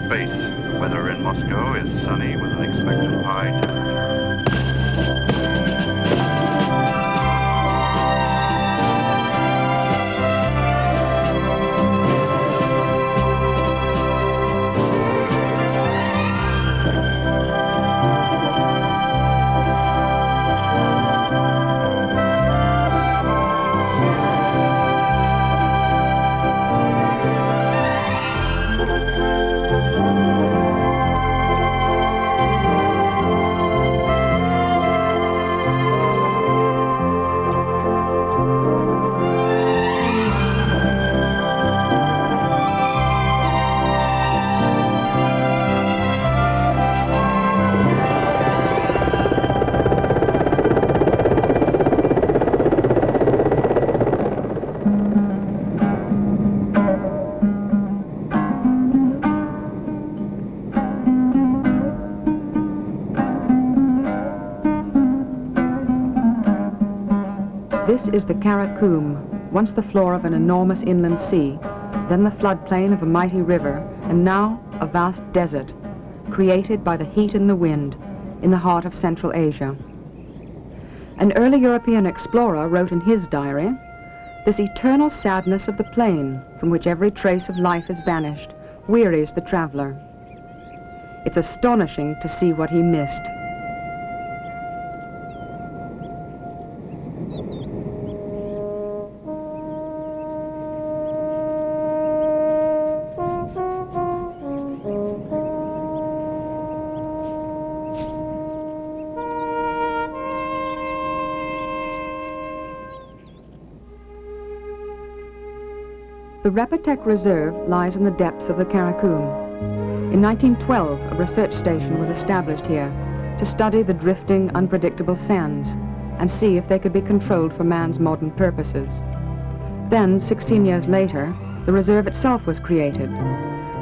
space. The weather in Moscow is sunny with an expected high temperature. This is the Karakum, once the floor of an enormous inland sea, then the floodplain of a mighty river, and now a vast desert, created by the heat and the wind in the heart of Central Asia. An early European explorer wrote in his diary, "This eternal sadness of the plain, from which every trace of life has vanished, wearies the traveler. It's astonishing to see what he missed." The Repetek Reserve lies in the depths of the Karakum. In 1912, a research station was established here to study the drifting, unpredictable sands and see if they could be controlled for man's modern purposes. Then, 16 years later, the reserve itself was created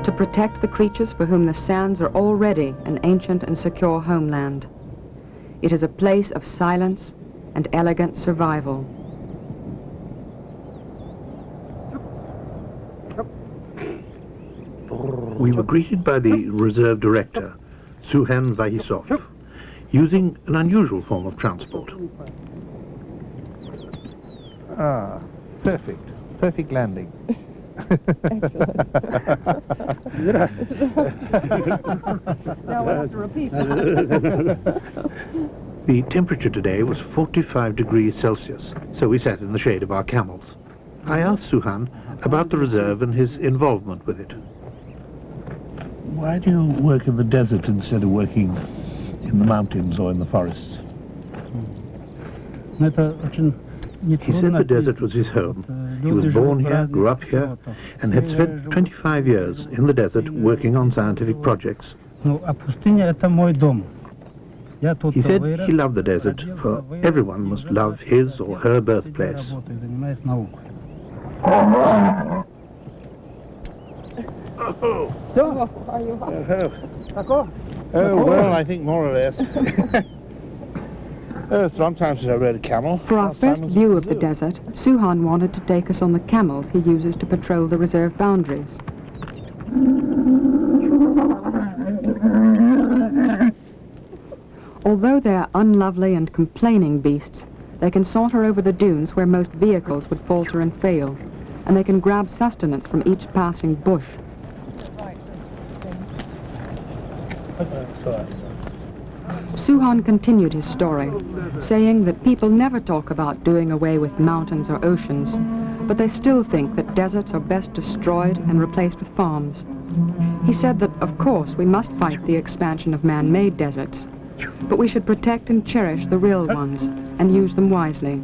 to protect the creatures for whom the sands are already an ancient and secure homeland. It is a place of silence and elegant survival. We were greeted by the reserve director, Suhan Vahisov, using an unusual form of transport. Ah, perfect. Perfect landing. Now we'll have to repeat that. The temperature today was 45 degrees Celsius, so we sat in the shade of our camels. I asked Suhan about the reserve and his involvement with it. Why do you work in the desert instead of working in the mountains or in the forests? He said the desert was his home. He was born here, grew up here, and had spent 25 years in the desert working on scientific projects. He said he loved the desert, for everyone must love his or her birthplace. Oh, well, I think more or less. It's a long time since I rode a camel. For our first view of the desert, Suhan wanted to take us on the camels he uses to patrol the reserve boundaries. Although they're unlovely and complaining beasts, they can saunter over the dunes where most vehicles would falter and fail, and they can grab sustenance from each passing bush. Suhan continued his story, saying that people never talk about doing away with mountains or oceans, but they still think that deserts are best destroyed and replaced with farms. He said that, of course, we must fight the expansion of man-made deserts, but we should protect and cherish the real ones and use them wisely.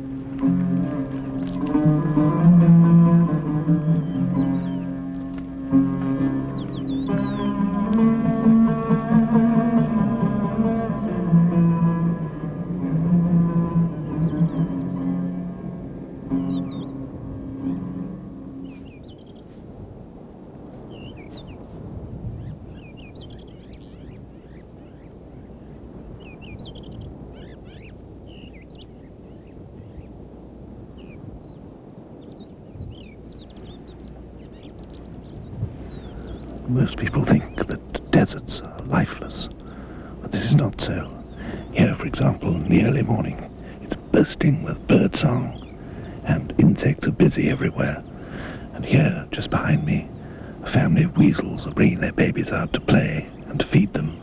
Most people think that deserts are lifeless. But this is not so. Here, for example, in the early morning, it's bursting with bird song, and insects are busy everywhere. And here, just behind me, a family of weasels are bringing their babies out to play and to feed them.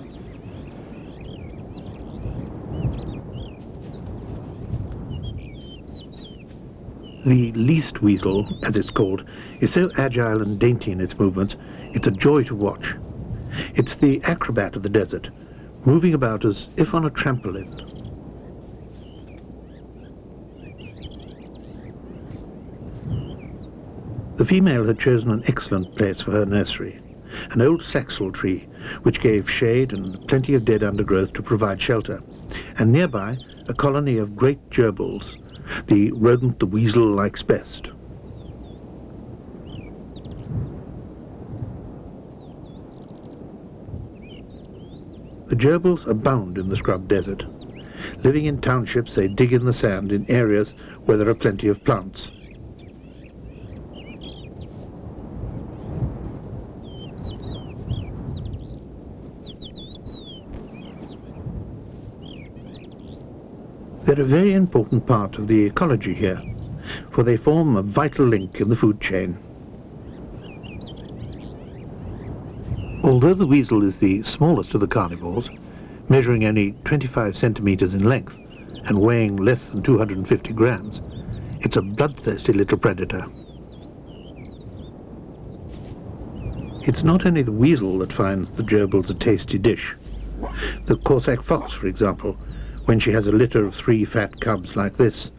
The least weasel, as it's called, is so agile and dainty in its movements, it's a joy to watch. It's the acrobat of the desert, moving about as if on a trampoline. The female had chosen an excellent place for her nursery, an old saxel tree, which gave shade and plenty of dead undergrowth to provide shelter, and nearby a colony of great gerbils, the rodent the weasel likes best. The gerbils abound in the scrub desert. Living in townships, they dig in the sand in areas where there are plenty of plants. They're a very important part of the ecology here, for they form a vital link in the food chain. Although the weasel is the smallest of the carnivores, measuring only 25 centimeters in length and weighing less than 250 grams, it's a bloodthirsty little predator. It's not only the weasel that finds the gerbils a tasty dish. The Corsac fox, for example, when she has a litter of 3 fat cubs like this,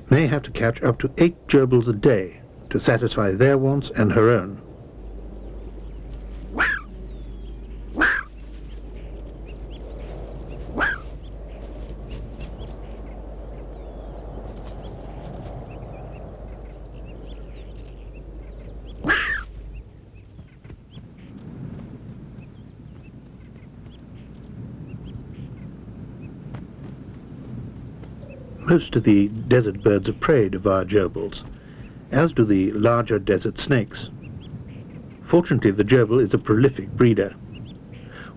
may have to catch up to 8 gerbils a day to satisfy their wants and her own. Most of the desert birds of prey devour gerbils, as do the larger desert snakes. Fortunately, the gerbil is a prolific breeder.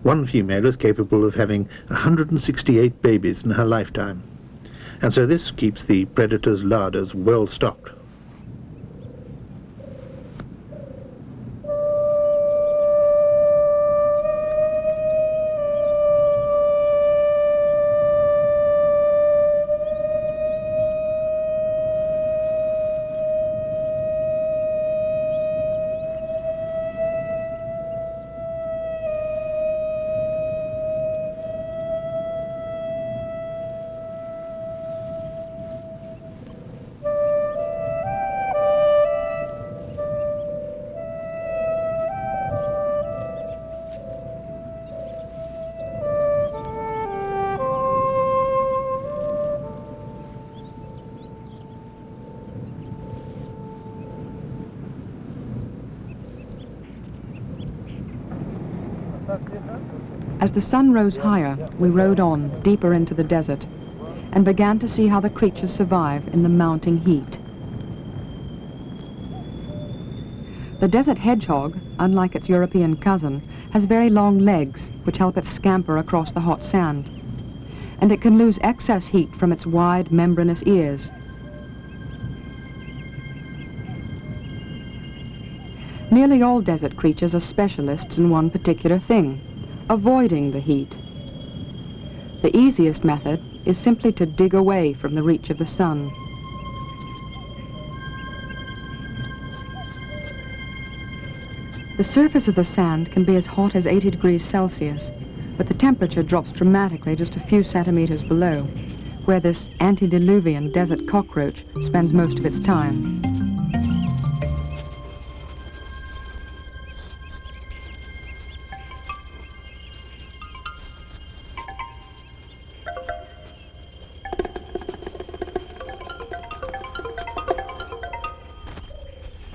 One female is capable of having 168 babies in her lifetime, and so this keeps the predator's larders well stocked. As the sun rose higher, we rode on, deeper into the desert, and began to see how the creatures survive in the mounting heat. The desert hedgehog, unlike its European cousin, has very long legs, which help it scamper across the hot sand, and it can lose excess heat from its wide, membranous ears. Nearly all desert creatures are specialists in one particular thing: avoiding the heat. The easiest method is simply to dig away from the reach of the sun. The surface of the sand can be as hot as 80 degrees Celsius, but the temperature drops dramatically just a few centimeters below, where this antediluvian desert cockroach spends most of its time.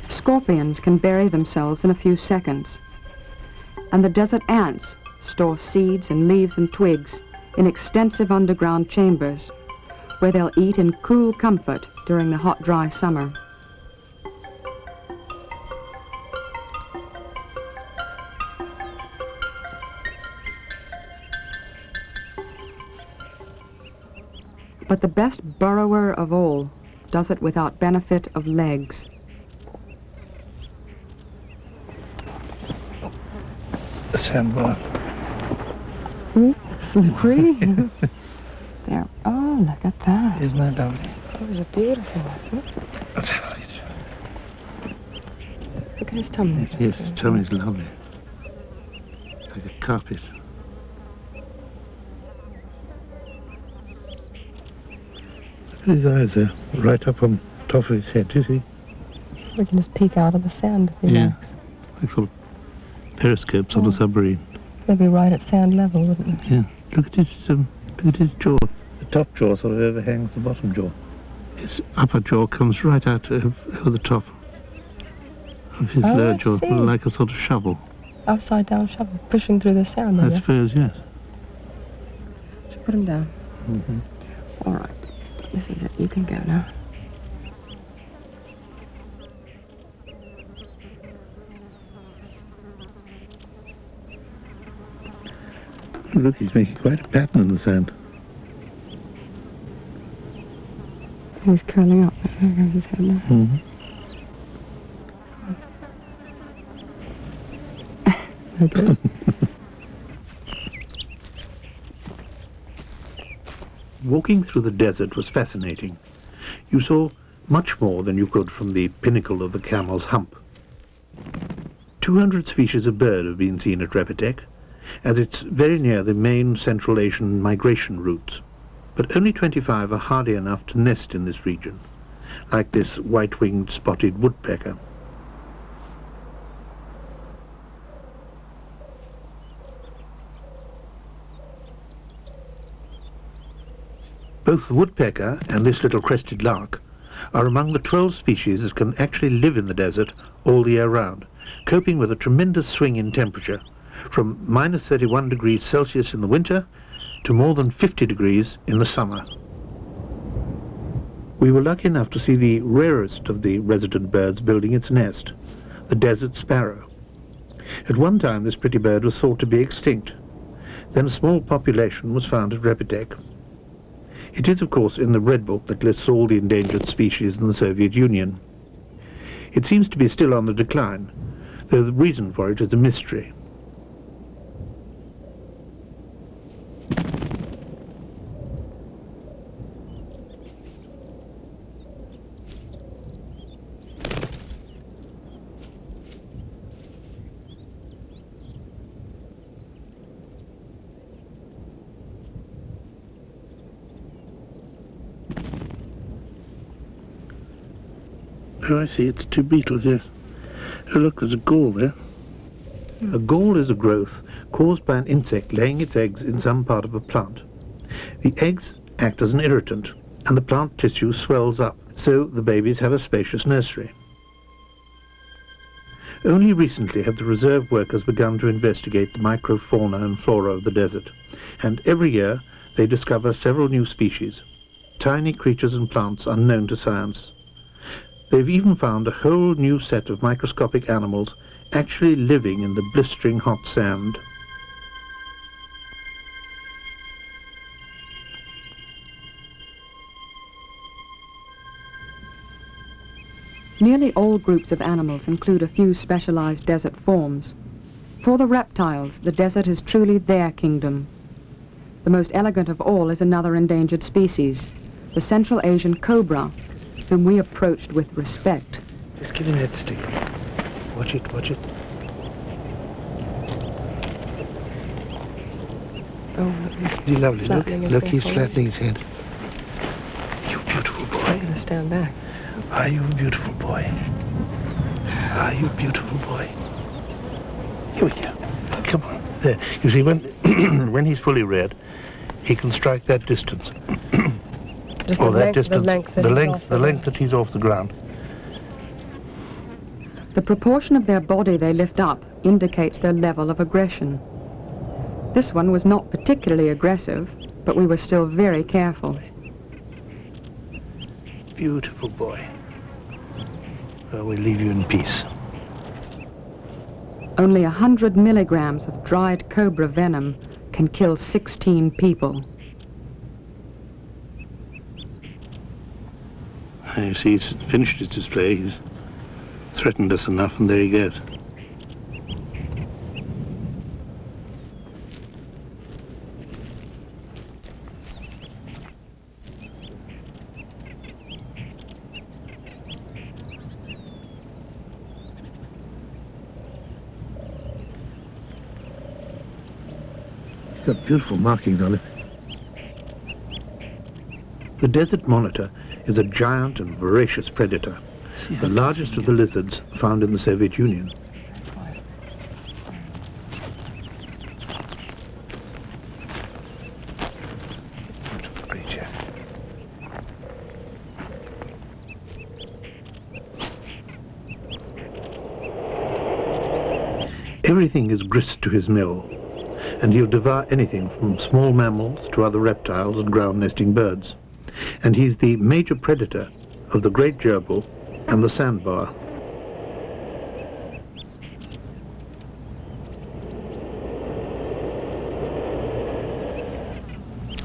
Scorpions can bury themselves in a few seconds, and the desert ants store seeds and leaves and twigs in extensive underground chambers, where they'll eat in cool comfort during the hot, dry summer. But the best burrower of all does it without benefit of legs. The sandbar. Slippery. There. Oh, look at that. Isn't that lovely? Those are beautiful. That's how it is. Look at his tummy. Yes, his tummy's lovely. Like a carpet. His eyes are right up on top of his head, do you see? We can just peek out of the sand if we Yeah. like. Like sort of periscopes on a submarine. They'd be right at sand level, wouldn't they? Yeah. Look at his jaw. The top jaw sort of overhangs the bottom jaw. His upper jaw comes right out over the top of his Oh, lower I jaw, see. like a sort of shovel. Upside down shovel, pushing through the sand. I suppose, yes. Just put him down. Mm-hmm. All right. This is it. You can go now. Look, he's making quite a pattern in the sand. He's curling up. There goes his head now. Mm-hmm. Okay. Walking through the desert was fascinating. You saw much more than you could from the pinnacle of the Camel's Hump. 200 species of bird have been seen at Repetek, as it's very near the main Central Asian migration routes. But only 25 are hardy enough to nest in this region, like this white-winged spotted woodpecker. Both the woodpecker and this little crested lark are among the 12 species that can actually live in the desert all the year round, coping with a tremendous swing in temperature, from minus 31 degrees Celsius in the winter to more than 50 degrees in the summer. We were lucky enough to see the rarest of the resident birds building its nest, the desert sparrow. At one time this pretty bird was thought to be extinct. Then a small population was found at Repetek. It is, of course, in the Red Book that lists all the endangered species in the Soviet Union. It seems to be still on the decline, though the reason for it is a mystery. Oh, I see, it's two beetles, yes. Oh, look, there's a gall there. A gall is a growth caused by an insect laying its eggs in some part of a plant. The eggs act as an irritant, and the plant tissue swells up, so the babies have a spacious nursery. Only recently have the reserve workers begun to investigate the microfauna and flora of the desert, and every year they discover several new species, tiny creatures and plants unknown to science. They've even found a whole new set of microscopic animals actually living in the blistering hot sand. Nearly all groups of animals include a few specialized desert forms. For the reptiles, the desert is truly their kingdom. The most elegant of all is another endangered species, the Central Asian cobra, whom we approached with respect. Just give him that stick. Watch it, watch it. Oh, look, he's He's lovely, look. flattening his Look, head he's forward. flattening his head. You beautiful I'm boy. going to stand back. Are you a beautiful boy? Are you a beautiful boy? Here we go. Come on. There. You see, when when he's fully reared, he can strike that distance. Just Or the that length, distance. the length, that the he's length, off the the length that he's off the ground. The proportion of their body they lift up indicates their level of aggression. This one was not particularly aggressive, but we were still very careful. Beautiful boy. Well, we'll leave you in peace. Only 100 milligrams of dried cobra venom can kill 16 people. You see, he's finished his display. He's threatened us enough, and there he goes. He's got beautiful markings on it. The desert monitor is a giant and voracious predator, the largest of the lizards found in the Soviet Union. Beautiful creature. Everything is grist to his mill, and he'll devour anything from small mammals to other reptiles and ground-nesting birds. And he's the major predator of the great gerbil and the sandbar.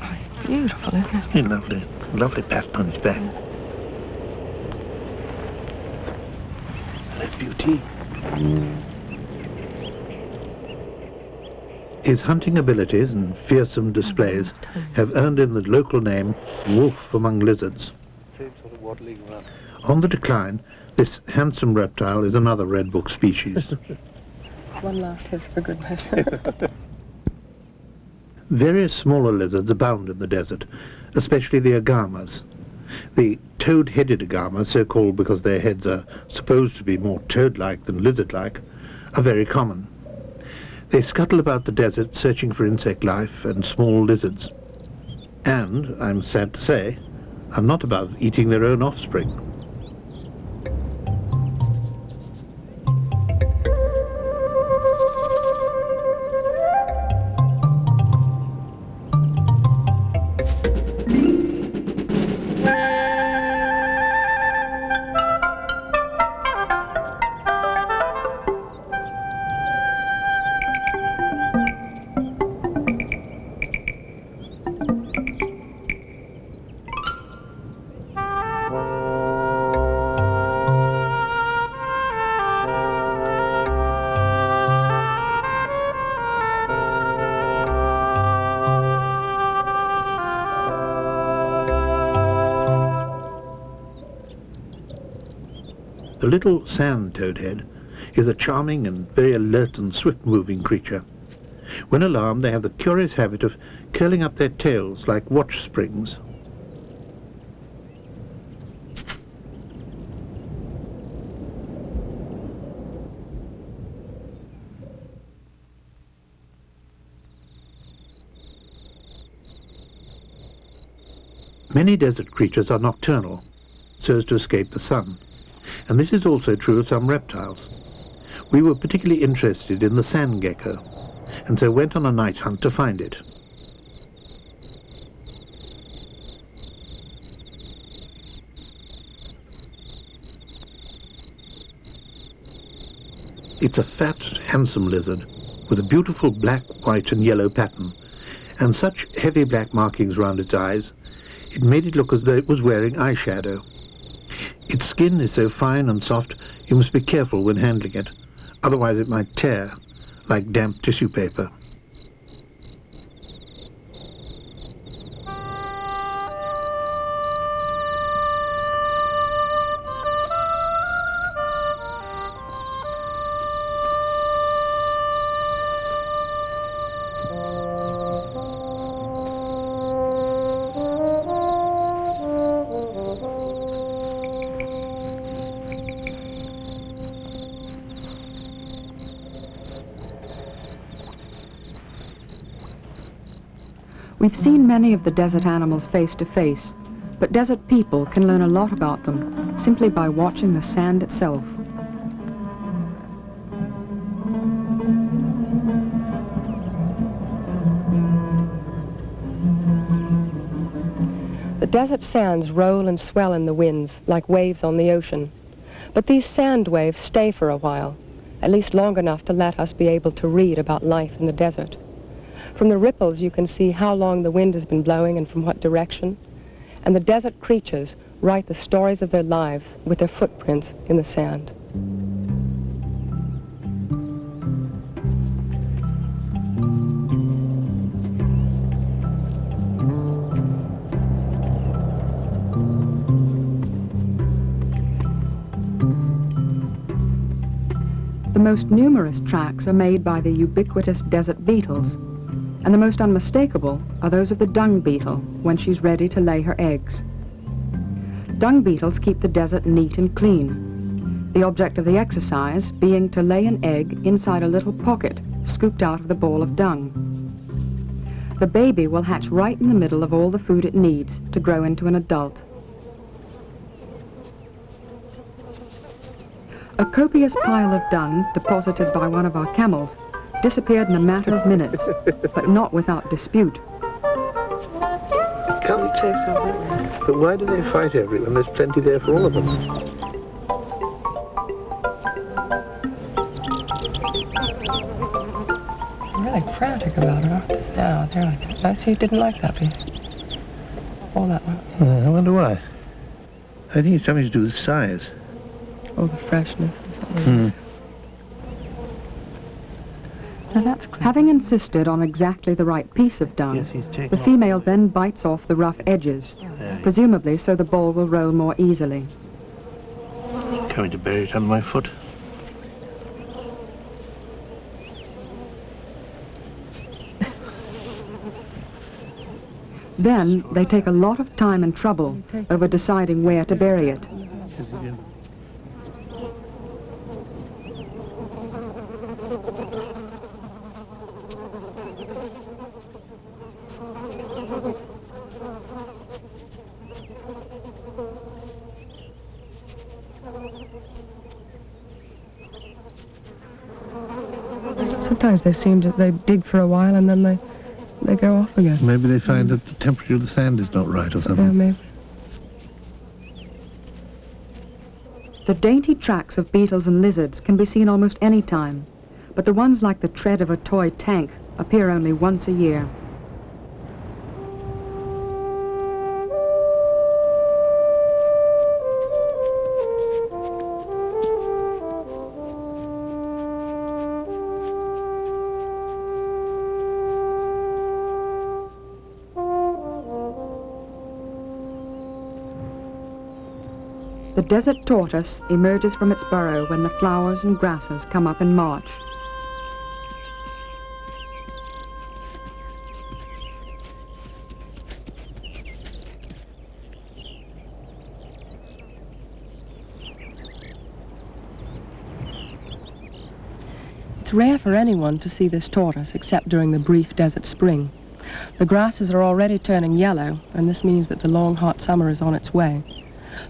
Oh, it's beautiful, isn't it? Lovely, lovely pattern on his back. That beauty. His hunting abilities and fearsome displays have earned him the local name wolf among lizards. Sort of waddling around. On the decline, this handsome reptile is another Red Book species. One last hiss for good measure. Various smaller lizards abound in the desert, especially the agamas. The toad-headed agama, so called because their heads are supposed to be more toad-like than lizard-like, are very common. They scuttle about the desert searching for insect life and small lizards. And, I'm sad to say, are not about eating their own offspring. The little sand toadhead is a charming and very alert and swift-moving creature. When alarmed, they have the curious habit of curling up their tails like watch springs. Many desert creatures are nocturnal, so as to escape the sun. And this is also true of some reptiles. We were particularly interested in the sand gecko, and so went on a night hunt to find it. It's a fat, handsome lizard with a beautiful black, white and yellow pattern, and such heavy black markings round its eyes, it made it look as though it was wearing eyeshadow. Its skin is so fine and soft, you must be careful when handling it, otherwise it might tear, like damp tissue paper. We've seen many of the desert animals face to face, but desert people can learn a lot about them simply by watching the sand itself. The desert sands roll and swell in the winds like waves on the ocean, but these sand waves stay for a while, at least long enough to let us be able to read about life in the desert. From the ripples you can see how long the wind has been blowing and from what direction, and the desert creatures write the stories of their lives with their footprints in the sand. The most numerous tracks are made by the ubiquitous desert beetles, and the most unmistakable are those of the dung beetle when she's ready to lay her eggs. Dung beetles keep the desert neat and clean, the object of the exercise being to lay an egg inside a little pocket scooped out of the ball of dung. The baby will hatch right in the middle of all the food it needs to grow into an adult. A copious pile of dung deposited by one of our camels disappeared in a matter of minutes, but not without dispute. Can't they chase over it? But why do they fight over it when there's plenty there for all of them? Really frantic about it, aren't they? Yeah, they're like that. I see, didn't like that piece. Or that one. I wonder why. I think it's something to do with size. Oh, the freshness or something. Now that's having insisted on exactly the right piece of dung, Yes, he's taken the off. female then bites off the rough edges, Yeah, presumably so the ball will roll more easily. coming to bury it under my foot. Then they take a lot of time and trouble over deciding where to bury it. Sometimes they seem to, they dig for a while and then they go off again. Maybe they find that the temperature of the sand is not right or Yeah, something. maybe. The dainty tracks of beetles and lizards can be seen almost any time, but the ones like the tread of a toy tank appear only once a year. The desert tortoise emerges from its burrow when the flowers and grasses come up in March. It's rare for anyone to see this tortoise except during the brief desert spring. The grasses are already turning yellow, and this means that the long hot summer is on its way.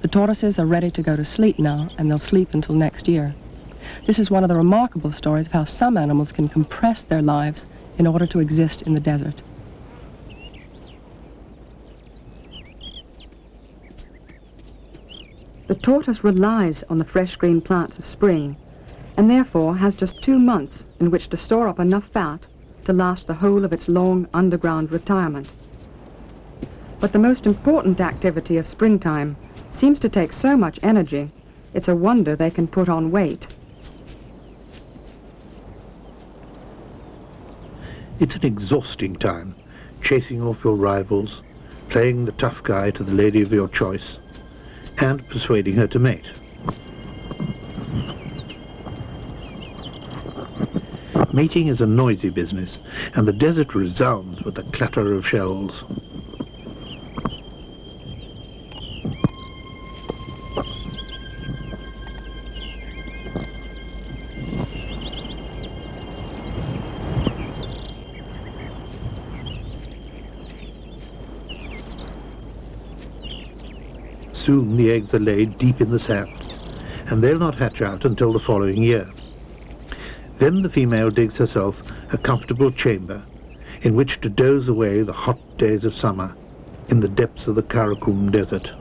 The tortoises are ready to go to sleep now, and they'll sleep until next year. This is one of the remarkable stories of how some animals can compress their lives in order to exist in the desert. The tortoise relies on the fresh green plants of spring, and therefore has just 2 months in which to store up enough fat to last the whole of its long underground retirement. But the most important activity of springtime seems to take so much energy, it's a wonder they can put on weight. It's an exhausting time, chasing off your rivals, playing the tough guy to the lady of your choice, and persuading her to mate. Mating is a noisy business, and the desert resounds with the clatter of shells. Soon the eggs are laid deep in the sand, and they'll not hatch out until the following year. Then the female digs herself a comfortable chamber in which to doze away the hot days of summer in the depths of the Karakum Desert.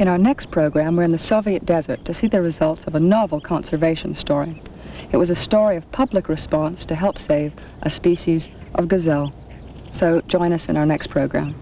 In our next program, we're in the Soviet desert to see the results of a novel conservation story. It was a story of public response to help save a species of gazelle. So join us in our next program.